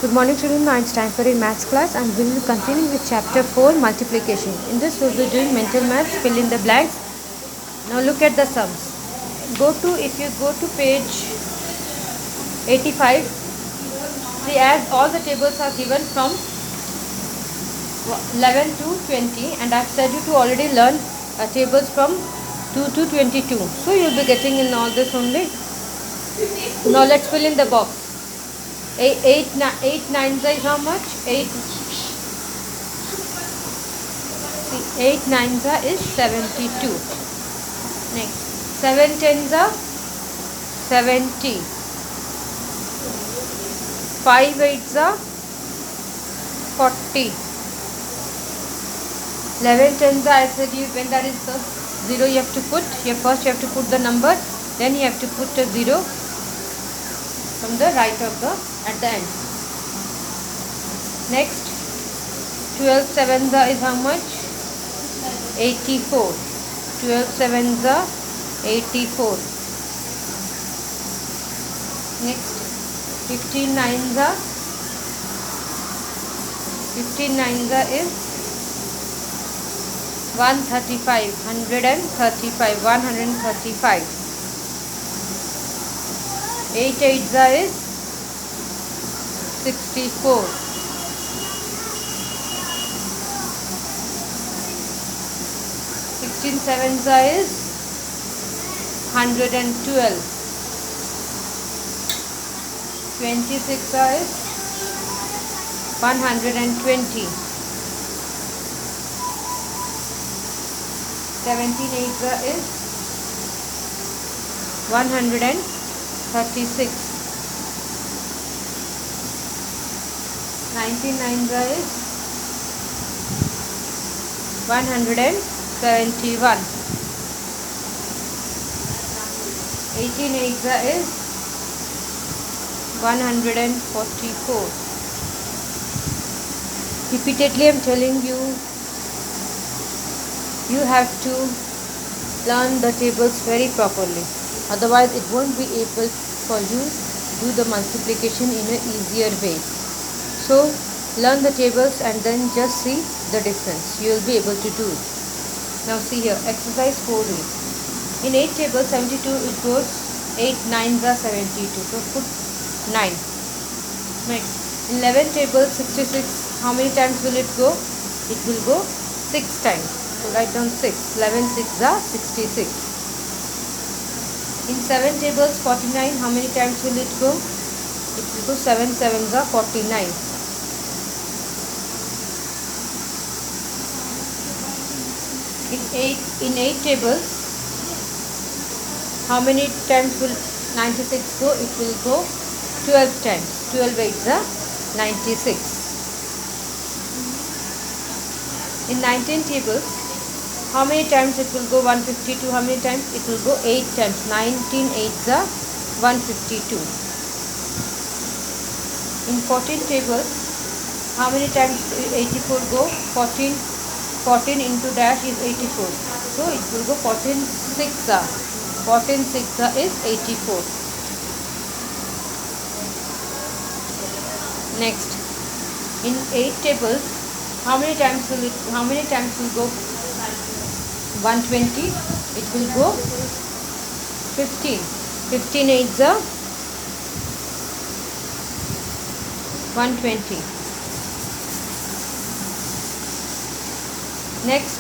Good morning children, now it's time for a maths class and we will continue with chapter 4 multiplication. In this we will be doing mental maths, fill in the blanks. Now look at the sums. If you go to page 85, see as all the tables are given from 11 to 20 and I have said you to already learn tables from 2 to 22. So you will be getting in all this only. Now let's fill in the box. 8 nines is how much? 8 nines is 72. Next 7 tens are 70. 5 eights are 40. 11 tens are, I said you when there is a 0 you have to put first you have to put the number, then you have to put a 0 from the right of the at the end. Next 12 sevens is how much? 84. 12 sevens are 84. Next 15 nines are is 135. 135. 8 eights is 64. 16 sevens is 112. 26 is 120. 17 eights is 136. 19 nines is 171. 18 eights is 144. Repeatedly I am telling you, you have to learn the tables very properly, otherwise it won't be able for you to do the multiplication in an easier way. So learn the tables and then just see the difference. You will be able to do it. Now see here, exercise 4a. In 8 tables 72 it goes 8 nines are 72. So put 9. Next, in 11 tables 66, how many times will it go? It will go 6 times. So write down 6. 11 6 are 66. In 7 tables 49, how many times will it go? It will go 7 sevens are 49. In 8 tables, how many times will 96 go? It will go 12 times. 12 eights are 96. In 19 tables, how many times it will go 152? How many times? It will go 8 times. 19 eights are 152. In 14 tables, how many times 84 go? 14 into dash is 84. So it will go 14 6 are. 14 6 are is 84. Next, in 8 tables, how many times will go 120? It will go 15. 15 eights are 120. Next,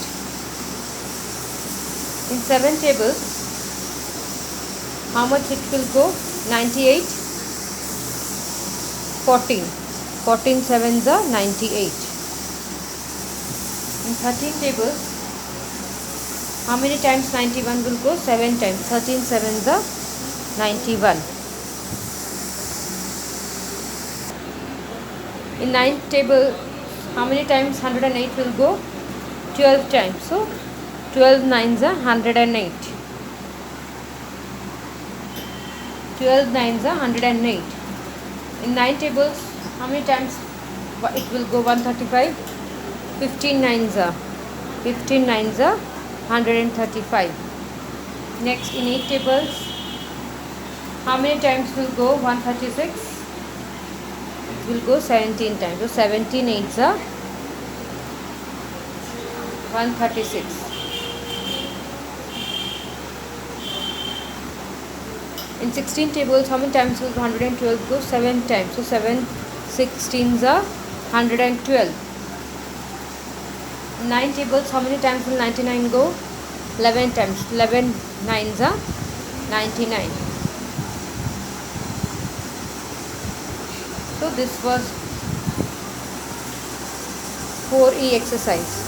in 7 tables, how much it will go? 98. 14. 14 sevens are 98. In 13 tables, how many times 91 will go? 7 times. 13 sevens are 91. In 9 table, how many times 108 will go? 12 times. So 12 nines are 108. 12 nines are 108. In 9 tables, how many times it will go 135? 15 nines are 135. Next, in 8 tables, how many times will go 136? it will go 17 times. So 17 8s are 136. In 16 tables, how many times will 112 go? 7 times. So 7 16s are 112. In 9 tables, how many times will 99 go? 11 times. 11 9s are 99. So this was 4E exercise.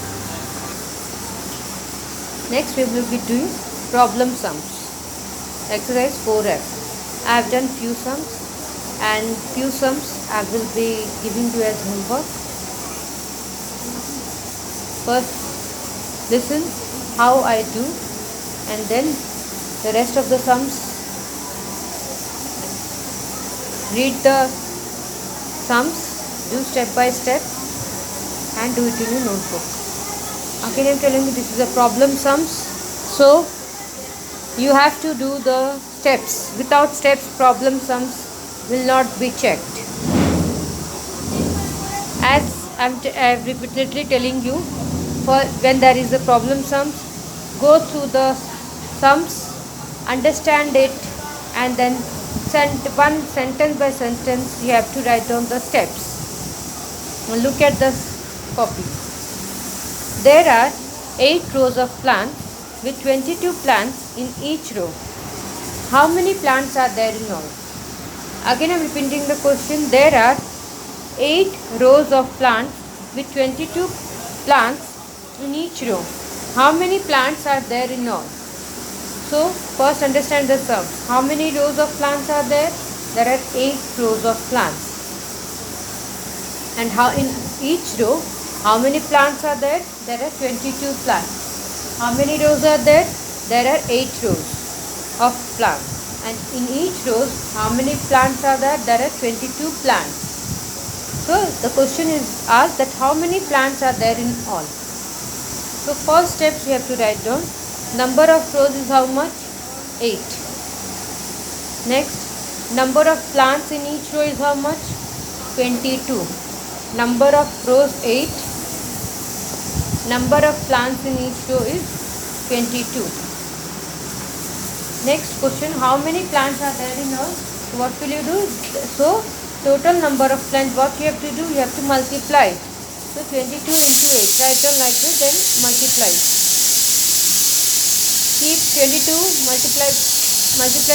Next we will be doing problem sums. Exercise 4F. I have done few sums and few sums I will be giving you as homework. First listen how I do, and then the rest of the sums read the sums, do step by step and do it in your notebook. Again I am telling you, this is a problem sums, so you have to do the steps. Without steps, problem sums will not be checked. As I am repeatedly telling you, for when there is a problem sums, go through the sums, understand it, and then one sentence by sentence you have to write down the steps. Now look at the copy. There are 8 rows of plants with 22 plants in each row. How many plants are there in all? Again I am repeating the question. There are 8 rows of plants with 22 plants in each row. How many plants are there in all? So first understand the sum. How many rows of plants are there? There are 8 rows of plants. And how in each row, how many plants are there? There are 22 plants. How many rows are there? There are 8 rows of plants. And in each row, how many plants are there? There are 22 plants. So the question is asked that how many plants are there in all. So first steps you have to write down. Number of rows is how much? 8. Next, number of plants in each row is how much? 22. Number of rows 8. Number of plants in each row is 22. Next question, how many plants are there in all? So what will you do? So total number of plants, what you have to do? You have to multiply. So 22 into 8. Write down like this, then multiply. Keep 22 multiply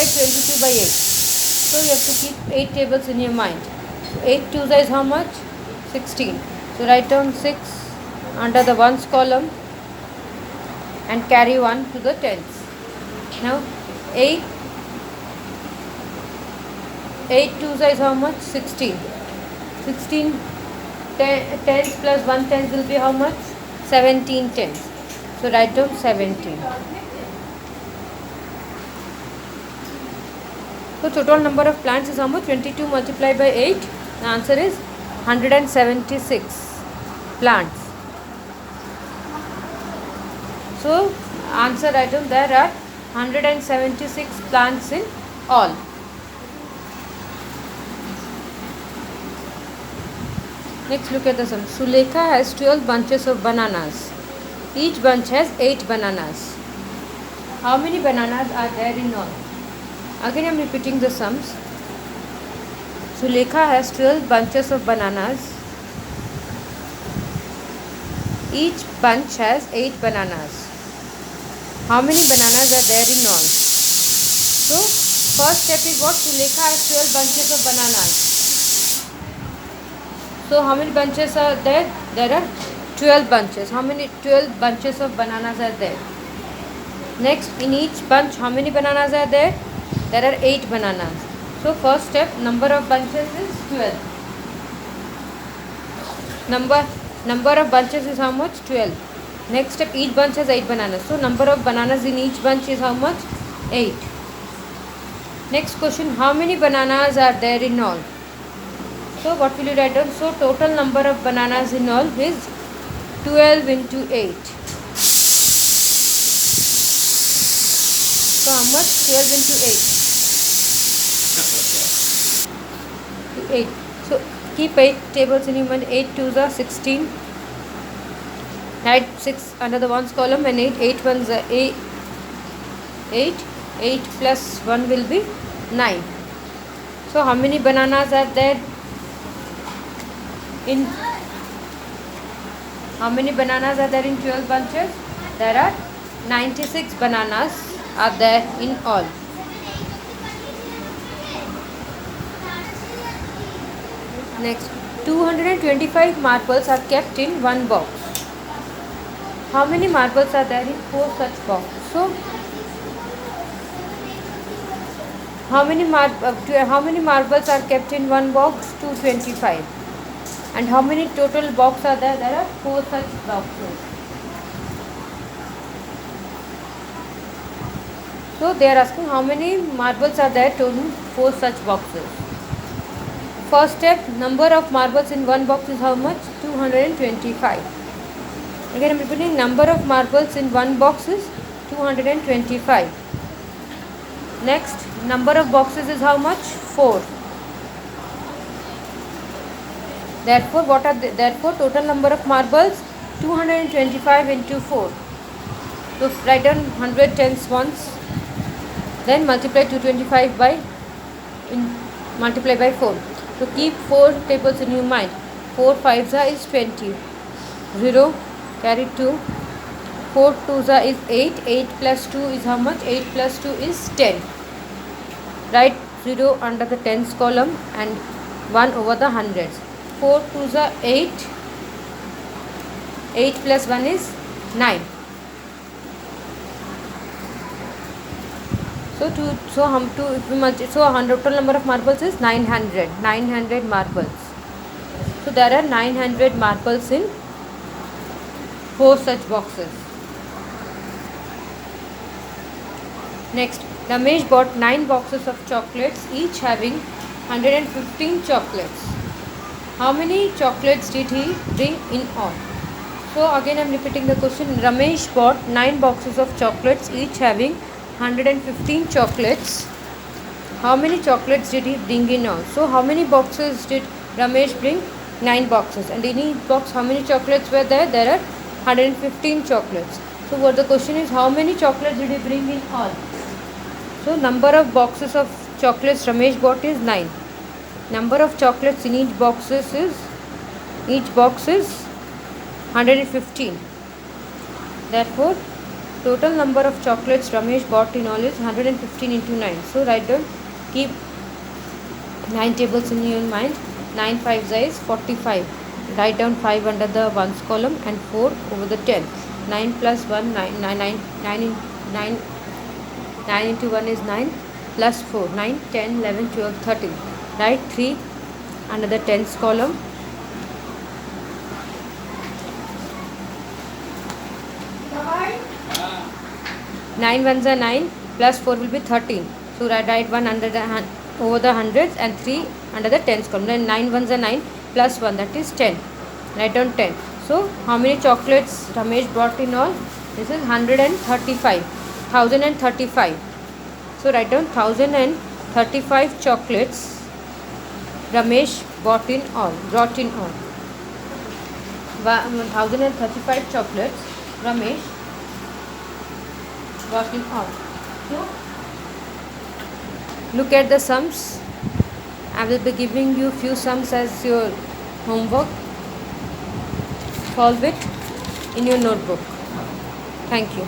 22 by 8. So you have to keep 8 tables in your mind. So 8 twos is how much? 16. So write down 6 under the ones column and carry 1 to the tens. Now 8 twos is how much? 16. 16 tens plus 1 tens will be how much? 17 tens. So write down 17. So total number of plants is how much? 22 multiplied by 8. The answer is 176 plants. So answer item, there are 176 plants in all. Next look at the sum. Sulekha has 12 bunches of bananas. Each bunch has 8 bananas. How many bananas are there in all? Again I am repeating the sums. Sulekha has 12 bunches of bananas. Each bunch has 8 bananas. How many bananas are there in all? So first step is what? Sulekha has 12 bunches of bananas. So how many bunches are there? There are 12 bunches. How many 12 bunches of bananas are there? Next, in each bunch, how many bananas are there? There are 8 bananas. So first step, number of bunches is 12. Number of bunches is how much? 12. Next step, each bunch has 8 bananas. So number of bananas in each bunch is how much? 8. Next question, how many bananas are there in all? So what will you write down? So total number of bananas in all is 12 into 8. So how much? 12 into 8. 8. So Keep 8 tables in your mind. 8 twos are 16. Write 6 under the ones column and 8. 8 ones are 8. 8. 8 plus 1 will be 9. So how many bananas are there in 12 bunches? There are 96 bananas are there in all. Next, 225 marbles are kept in one box. How many marbles are there in 4 such boxes? So, how many marbles are kept in one box? 225. And how many total boxes are there? There are 4 such boxes. So, they are asking how many marbles are there total 4 such boxes. First step, number of marbles in one box is how much? 225. Again I am repeating, number of marbles in one box is 225. Next, number of boxes is how much? 4. Therefore total number of marbles 225 into 4. So write down 100 tens once, then multiply 225 by multiply by 4. So keep 4 tables in your mind. 4 5s is 20. 0 carry 2. 4 2s is 8. 8 plus 2 is how much? 8 plus 2 is 10. Write 0 under the tens column and 1 over the hundreds. 4 2s are 8. 8 plus 1 is 9. So total number of marbles is 900. 900 marbles. So there are 900 marbles in 4 such boxes. Next, Ramesh bought 9 boxes of chocolates, each having 115 chocolates. How many chocolates did he bring in all? So again I am repeating the question. Ramesh bought 9 boxes of chocolates, each having 115 chocolates. How many chocolates did he bring in all? So how many boxes did Ramesh bring? 9 boxes. And in each box how many chocolates were there? There are 115 chocolates. So what the question is, how many chocolates did he bring in all? So number of boxes of chocolates Ramesh bought is 9. Number of chocolates in each box is 115. Therefore total number of chocolates Ramesh bought in all is 115 into 9. So write down, keep 9 tables in your mind. 9 5s is 45. Write down 5 under the ones column and 4 over the 10. 9 plus 1 9 into 1 is 9 plus 4 9 10 11 12 13. Write 3 under the tens column. 9 ones are 9 plus 4 will be 13. So write 1 under the over the hundreds and 3 under the tens column. Then 9 ones are 9 plus 1, that is 10. Write down 10. So how many chocolates Ramesh brought in all? This is 135. 1035. So write down 1035 chocolates Ramesh brought in all. 1035 chocolates Ramesh brought in all. So look at the sums. I will be giving you few sums as your homework. Solve it in your notebook. Thank you.